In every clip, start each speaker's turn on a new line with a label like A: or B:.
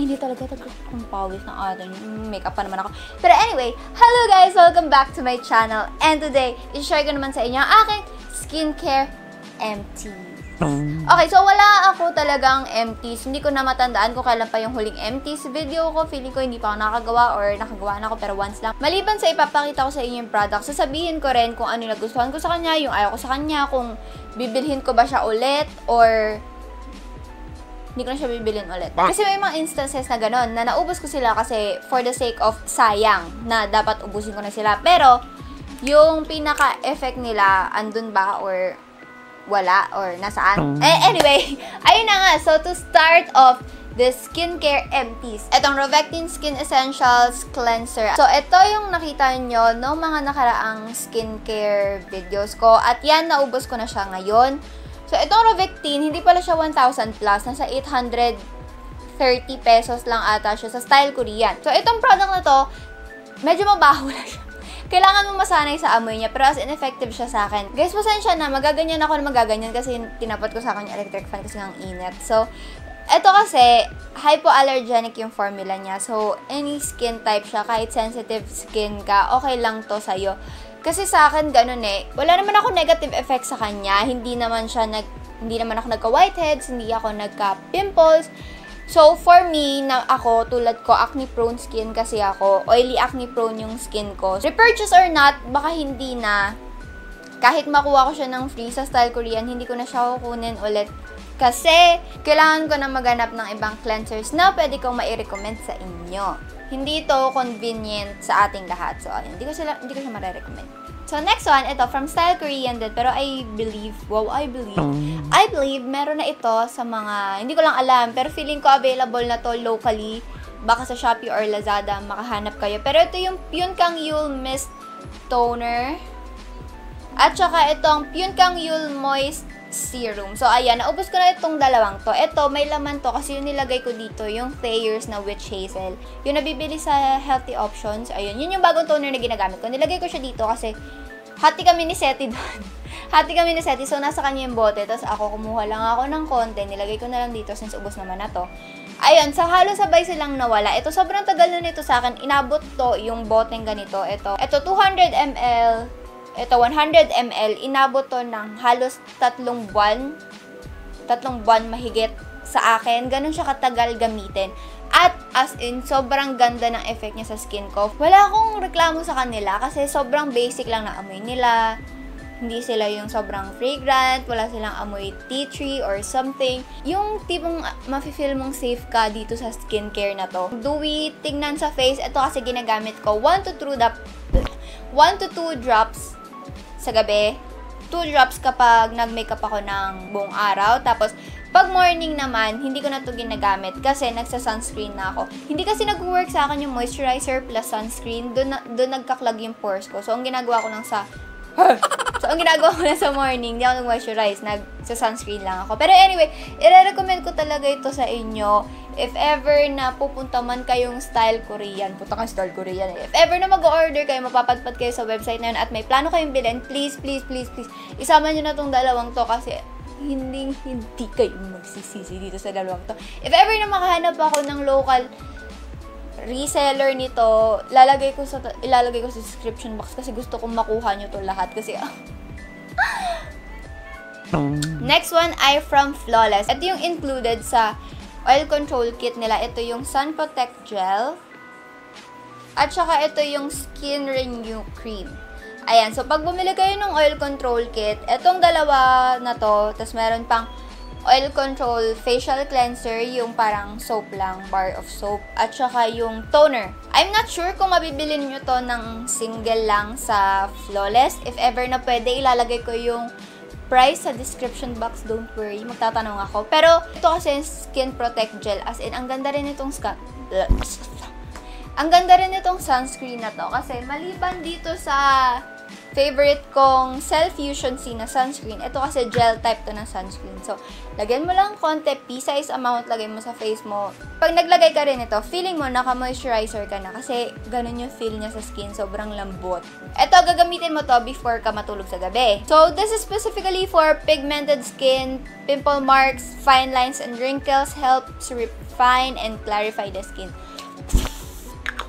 A: hindi talaga kung pawis ng ating makeup pa naman ako. Pero anyway, hello guys! Welcome back to my channel. And today, i-share ko naman sa inyo ang aking skincare empties. Okay, so wala ako talagang empties. Hindi ko na matandaan kung kailan pa yung huling empties video ko. Feeling ko hindi pa ako nakagawa or nakagawa na ako pero once lang. Maliban sa ipapakita ko sa inyo yung product, sasabihin ko rin kung ano yung nagustuhan ko sa kanya, yung ayaw ko sa kanya, kung bibilhin ko ba siya ulit or hindi ko na siya bibilhin ulit. Kasi may mga instances na gano'n, na naubos ko sila kasi for the sake of sayang na dapat ubusin ko na sila. Pero, yung pinaka-effect nila, andun ba or wala or nasaan? Anyway, ayun na nga. So, to start off, the skincare empties. Itong Rovectin Skin Essentials Cleanser. So, ito yung nakita nyo ng mga nakaraang skincare videos ko. At yan, naubos ko na siya ngayon. So, itong Rovectin, hindi pala siya 1,000 plus. Nasa 830 pesos lang ata siya sa Style Korean. So, itong product na to, medyo mabaho na siya. Kailangan mo masanay sa amoy niya, pero as ineffective siya sa akin. Guys, pasensya na, magaganyan ako na magaganyan kasi tinapat ko sa akin yung electric fan kasi ng init. So, ito kasi, hypoallergenic yung formula niya. So, any skin type siya, kahit sensitive skin ka, okay lang to sa'yo. Kasi sa akin, ganun eh. Wala naman ako negative effect sa kanya. Hindi naman ako nagka-whiteheads, hindi ako nagka-pimples. So, for me, na ako, tulad ko, acne-prone skin kasi ako. Oily acne-prone yung skin ko. Repurchase or not, baka hindi na. Kahit makuha ko siya ng free sa Style Korean, hindi ko na siya kukunin ulit. Kasi, kailangan ko na maghanap ng ibang cleansers na pwede kong mai-recommend sa inyo. Hindi ito convenient sa ating lahat. So, ayun, hindi ko siya ma-recommend. So, next one, ito, from Style Korean din. Pero I believe meron na ito sa mga, hindi ko lang alam, pero feeling ko available na to locally. Baka sa Shopee or Lazada, makahanap kayo. Pero ito yung Pyunkang Yul Mist Toner. At saka itong Pyunkang Yul Moist Serum. So, ayan, naubos ko na itong dalawang to. Ito, may laman to kasi yung nilagay ko dito, yung Thayer's na Witch Hazel. Yung nabibili sa Healthy Options. Ayun, yun yung bagong toner na ginagamit ko. Nilagay ko siya dito kasi hati kami ni Seti doon. Hati kami ni Seti. So, nasa kanya yung bote. Tapos ako, kumuha lang ako ng konti. Nilagay ko na lang dito since ubos naman na to. Ayun, sa halos sabay silang nawala. Ito, sobrang tagal na nito sa akin. Inabot to yung boteng ganito. Ito 200 ml. Ito, 100 ml, inabot to ng halos 3 buwan. 3 buwan mahigit sa akin. Ganun siya katagal gamitin. At as in, sobrang ganda ng effect niya sa skin ko. Wala akong reklamo sa kanila kasi sobrang basic lang na amoy nila. Hindi sila yung sobrang fragrant, wala silang amoy tea tree or something. Yung tipong mafe-feel mong safe ka dito sa skincare na to. Dewy, tingnan sa face. Ito kasi ginagamit ko 1 to 2 drops sa gabi, 2 drops kapag nag-makeup ako ng buong araw. Tapos, pag morning naman, hindi ko na ito ginagamit kasi nagsa-sunscreen na ako. Hindi kasi nag-work sa akin yung moisturizer plus sunscreen. Doon nagkaklag yung pores ko. So, ang ginagawa ko lang sa morning, hindi ako nag-moisturize. Nagsa-sunscreen lang ako. Pero anyway, i-recommend ko talaga ito sa inyo. If ever na pupunta man kayong Style Korean, punta kayo Style Korean eh. If ever na mag-order kayo, mapapadpad kayo sa website na yun at may plano kayong bilhin, please, isama nyo na tong dalawang to kasi hindi kayo magsisisi dito sa dalawang to. If ever na makahanap ako ng local reseller nito, ilalagay ko sa description box kasi gusto kong makuha nyo to lahat kasi Next one ay from Flawless. Ito yung included sa oil control kit nila. Ito yung Sun Protect Gel. At saka ito yung Skin Renew Cream. Ayan. So, pag bumili kayo ng oil control kit, itong dalawa na to, tapos meron pang oil control facial cleanser, yung parang soap lang, bar of soap, at saka yung toner. I'm not sure kung mabibili nyo to ng single lang sa Flawless. If ever na pwede, ilalagay ko yung price sa description box, don't worry. Magtatanong ako. Pero, ito kasi Skin Protect Gel. As in, ang ganda rin itong sunscreen na to. Kasi, maliban dito sa favorite kong Cell-Fusion C na sunscreen. Ito kasi gel type to ng sunscreen. So, lagyan mo lang konti, pea-size amount, lagay mo sa face mo. Pag naglagay ka rin ito, feeling mo naka-moisturizer ka na kasi ganun yung feel niya sa skin. Sobrang lambot. Ito, gagamitin mo to before ka matulog sa gabi. So, this is specifically for pigmented skin, pimple marks, fine lines, and wrinkles. Helps define and clarify the skin.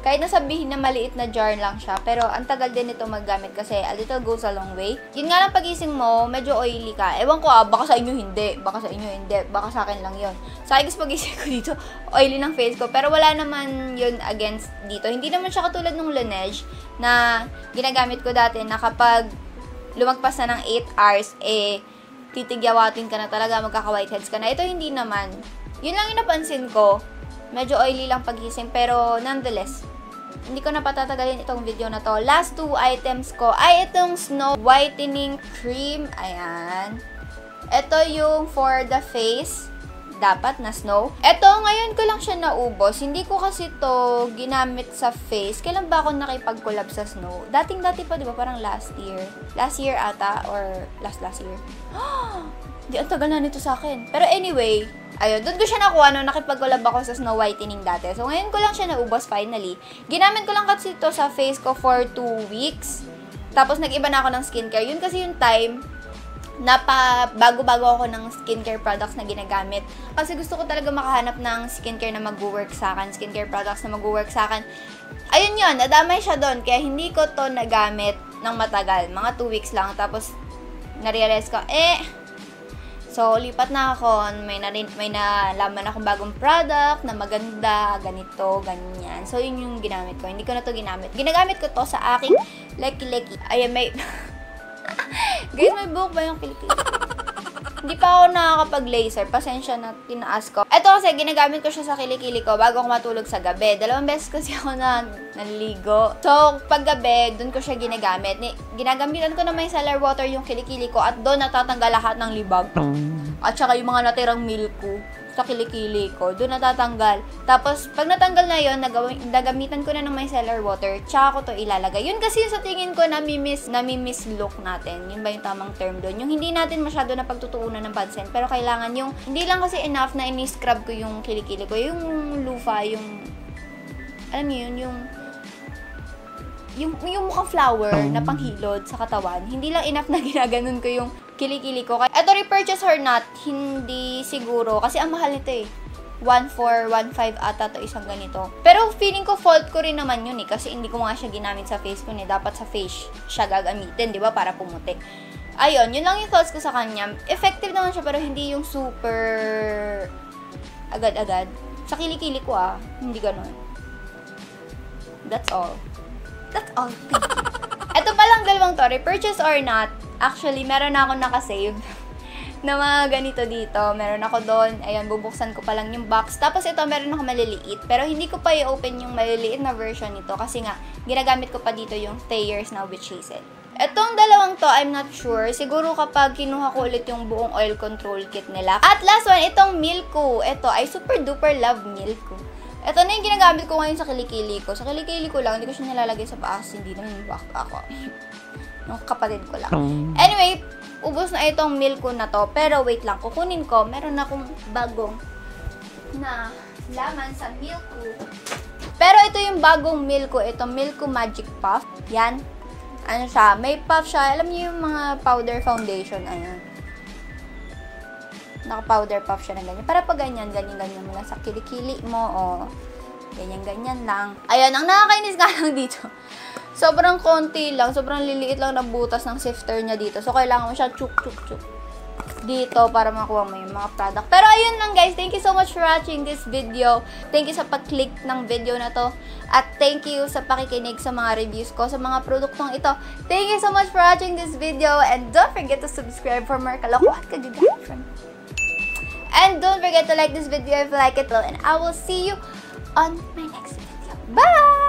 A: Kahit nasabihin na maliit na jar lang siya, pero ang tagal din ito maggamit kasi a little goes a long way. Yun nga lang pagising mo, medyo oily ka. Ewan ko baka sa inyo hindi. Baka sa inyo hindi. Baka sa akin lang yun. Sa akin pagising ko dito, oily ng face ko. Pero wala naman yun against dito. Hindi naman siya katulad ng Laneige na ginagamit ko dati na kapag lumagpas na ng 8 hours, titigyawatin ka na talaga, magkaka-whiteheads ka na. Ito hindi naman. Yun lang yung napansin ko. Medyo oily lang pagising, pero nonetheless, hindi ko na patatagalin itong video na to. Last 2 items ko ay itong Snow Whitening Cream. Ayan. Ito yung for the face. Dapat na snow. Ito, ngayon ko lang siya naubos. Hindi ko kasi to ginamit sa face. Kailan ba ako nakipag-collab sa snow? Dating-dati pa, di ba? Parang last year. Last year ata, or last year. Di, ang tagal na nito sa akin. Pero anyway, ayun, doon ko siya nakuha nung nakipag-collab ako sa Snow Whitening dati. So, ngayon ko lang siya naubos finally. Ginamit ko lang kasi ito sa face ko for 2 weeks. Tapos, nag-iba na ako ng skincare. Yun kasi yung time na bago-bago ako ng skincare products na ginagamit. Kasi gusto ko talaga makahanap ng skincare na mag-work sa akin. Skincare products na mag-work sa akin. Ayun yun, nadamay siya doon. Kaya hindi ko to nagamit ng matagal. Mga 2 weeks lang. Tapos, narealize ko, so, lipat na ako. May nalaman akong bagong product na maganda, ganito, ganyan. So, yun yung ginamit ko. Hindi ko na to ginamit. Ginagamit ko to sa aking leki-leki. Ayan, may... Guys, may buhok ba yung kilikili? Hindi pa ako nakakapag-laser. Pasensya na tinaas ko. Ito kasi, ginagamit ko siya sa kilikili ko bago ako matulog sa gabi. 2 beses kasi ako naligo. So, pag gabi, dun ko siya ginagamit. Ginagamitan ko na may micellar water yung kilikili ko at doon natatanggal lahat ng libag. At saka yung mga natirang milk ko sa kilikili ko, doon natatanggal. Tapos, pag natanggal na yun, nagamitan ko na ng micellar water, tsaka ko to ilalagay. Yun kasi yung sa tingin ko nami-miss look natin. Yun ba yung tamang term doon? Yung hindi natin masyado na pagtutuunan ng pansin, pero kailangan yung, hindi lang kasi enough na ini-scrub ko yung kilikili ko. Yung loofah, yung, alam niyo yun, yung mukhang flower na panghilod sa katawan, hindi lang enough na ginaganon ko yung kilikili ko. Ito, repurchase or not, hindi siguro. Kasi ang mahal nito 1.4, 1.5 ata to isang ganito. Pero feeling ko fault ko rin naman yun kasi hindi ko nga siya ginamit sa face ko Dapat sa face siya gagamitin, di ba? Para pumuti. Ayun, yun lang yung thoughts ko sa kanya. Effective naman siya pero hindi yung super agad-agad. Sa kilikili ko hindi ganun. That's all. That's all. Ito palang dalawang to, repurchase or not. Actually, meron na ako nakasave na mga ganito dito. Meron ako doon. Ayan, bubuksan ko pa lang yung box. Tapos ito, meron ako maliliit. Pero hindi ko pa i-open yung maliliit na version nito. Kasi nga, ginagamit ko pa dito yung Thayers na Witch Hazel. Itong dalawang to, I'm not sure. Siguro kapag kinuha ko ulit yung buong oil control kit nila. At last one, itong Milku. Ito, I super duper love Milku. Ito na yung ginagamit ko ngayon sa kilikili ko. Sa kilikili ko lang, hindi ko siya nilalagay sa paas. Hindi naman yung ako. Yung kapatid ko lang. Anyway, ubos na itong Milku na to. Pero wait lang, kukunin ko. Meron akong bagong na laman sa Milku. Pero ito yung bagong Milku. Ito, Milku Magic Puff. Yan. Ano siya? May puff siya. Alam niyo yung mga powder foundation. Ayan. Naka-powder puff siya na ganyan. Para pag ganyan mo lang sa kilikili mo. O, ganyan lang. Ayan, ang nakakainis nga lang dito. Sobrang konti lang. Sobrang liliit lang na butas ng sifter niya dito. So, kailangan mo siya chuk dito para makuha mo yung mga product. Pero ayun lang guys. Thank you so much for watching this video. Thank you sa pag-click ng video na to. At thank you sa pakikinig sa mga reviews ko sa mga produktong ito. Thank you so much for watching this video. And don't forget to subscribe for more kalokohan kagagahan. And don't forget to like this video if you like it well. And I will see you on my next video. Bye!